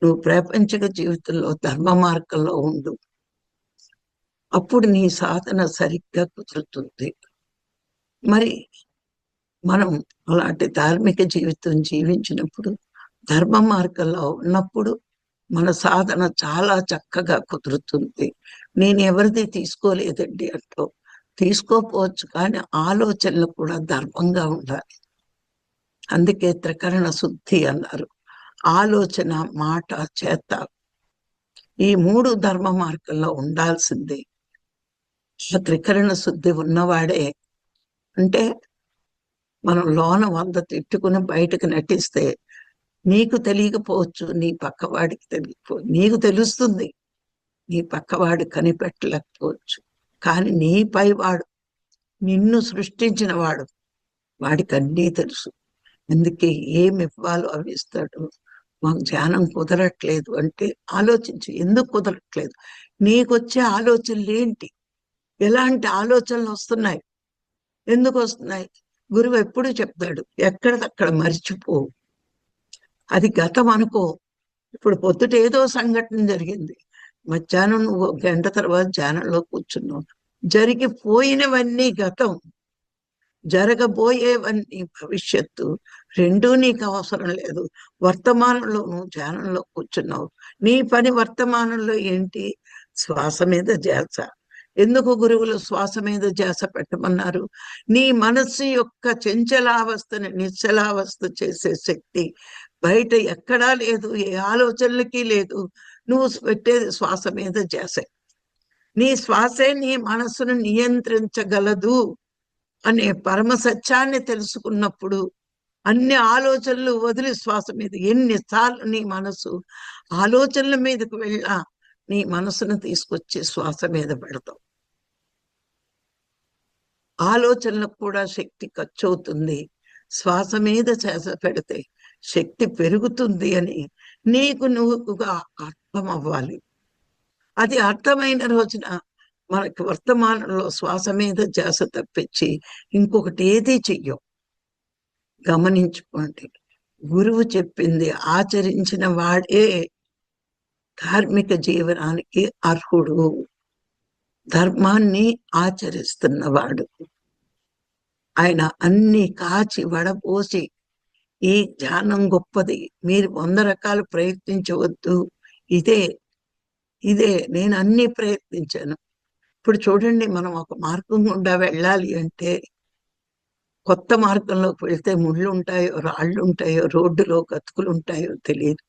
నువ్వు ప్రాపంచిక జీవితంలో ధర్మ మార్గంలో ఉండు. అప్పుడు నీ సాధన సరిగ్గా కుదురుతుంది. మరి మనం అలాంటి ధార్మిక జీవితం జీవించినప్పుడు, ధర్మ మార్గంలో ఉన్నప్పుడు మన సాధన చాలా చక్కగా కుదురుతుంది. నేను ఎవరిది తీసుకోలేదండి అంటావు. తీసుకోపోవచ్చు, కానీ ఆలోచనలు కూడా ధర్మంగా ఉండాలి. అందుకే త్రికరణ శుద్ధి అన్నారు. ఆలోచన, మాట, చేత ఈ మూడు ధర్మ మార్గంలో ఉండాల్సిందే. ఆ త్రికరణ శుద్ధి ఉన్నవాడే, అంటే మనం లోన 100 తిట్టుకుని బయటకు నటిస్తే నీకు తెలియకపోవచ్చు, నీ పక్కవాడికి నీకు తెలుస్తుంది, నీ పక్కవాడు కనిపెట్టలేకపోవచ్చు. కానీ నీ పైవాడు, నిన్ను సృష్టించిన వాడు, వాడికి అన్నీ తెలుసు. అందుకే ఏమి ఇవ్వాలో అవి ఇస్తాడు. మాకు ధ్యానం కుదరట్లేదు అంటే ఆలోచించు, ఎందుకు కుదరట్లేదు, నీకొచ్చే ఆలోచనలు ఏంటి, ఎలాంటి ఆలోచనలు వస్తున్నాయి, ఎందుకు వస్తున్నాయి. గురువు ఎప్పుడు చెప్తాడు, ఎక్కడదక్కడ మర్చిపో. అది గతం అనుకో. ఇప్పుడు పొద్దుట ఏదో సంఘటన జరిగింది, మధ్యాహ్నం నువ్వు 1 గంట తర్వాత ధ్యానంలో కూర్చున్నావు, జరిగిపోయినవన్నీ గతం, జరగబోయేవన్నీ భవిష్యత్తు. రెండూ నీకు అవసరం లేదు. వర్తమానంలో నువ్వు ధ్యానంలో కూర్చున్నావు. నీ పని వర్తమానంలో ఏంటి? శ్వాస మీద ధ్యాస. ఎందుకు గురువులు శ్వాస మీద ధ్యాస పెట్టమన్నారు? నీ మనస్సు యొక్క చంచలావస్థని నిశ్చలావస్థ చేసే శక్తి బయట ఎక్కడా లేదు, ఏ ఆలోచనలకి లేదు. నువ్వు పెట్టేది శ్వాస మీద ధ్యాస. నీ శ్వాసే నీ మనస్సును నియంత్రించగలదు అనే పరమ సత్యాన్ని తెలుసుకున్నప్పుడు అన్ని ఆలోచనలు వదిలి శ్వాస మీద, ఎన్నిసార్లు నీ మనసు ఆలోచనల మీదకు వెళ్ళా నీ మనసును తీసుకొచ్చి శ్వాస మీద పెడతావు. ఆలోచనలకు కూడా శక్తి ఖర్చు అవుతుంది, శ్వాస మీద శ్వాస పెడితే శక్తి పెరుగుతుంది అని నీకు నువ్వుగా అర్థం అవ్వాలి. అది అర్థమైన రోజున మనకి వర్తమానంలో శ్వాస మీద ధ్యాస తప్పించి ఇంకొకటి ఏదీ చెయ్యం. గమనించుకోండి, గురువు చెప్పింది ఆచరించిన వాడే ధార్మిక జీవనానికి అర్హుడు. ధర్మాన్ని ఆచరిస్తున్నవాడు. ఆయన అన్ని కాచి వడపోసి, ఈ ధ్యానం గొప్పది, మీరు 100 రకాలు ప్రయత్నించవద్దు, ఇదే ఇదే నేను అన్ని ప్రయత్నించాను. ఇప్పుడు చూడండి, మనం ఒక మార్గం గుండా వెళ్ళాలి అంటే, కొత్త మార్గంలోకి వెళ్తే ముళ్ళు ఉంటాయో, రాళ్ళు ఉంటాయో, రోడ్డులో గతుకులు ఉంటాయో తెలియదు.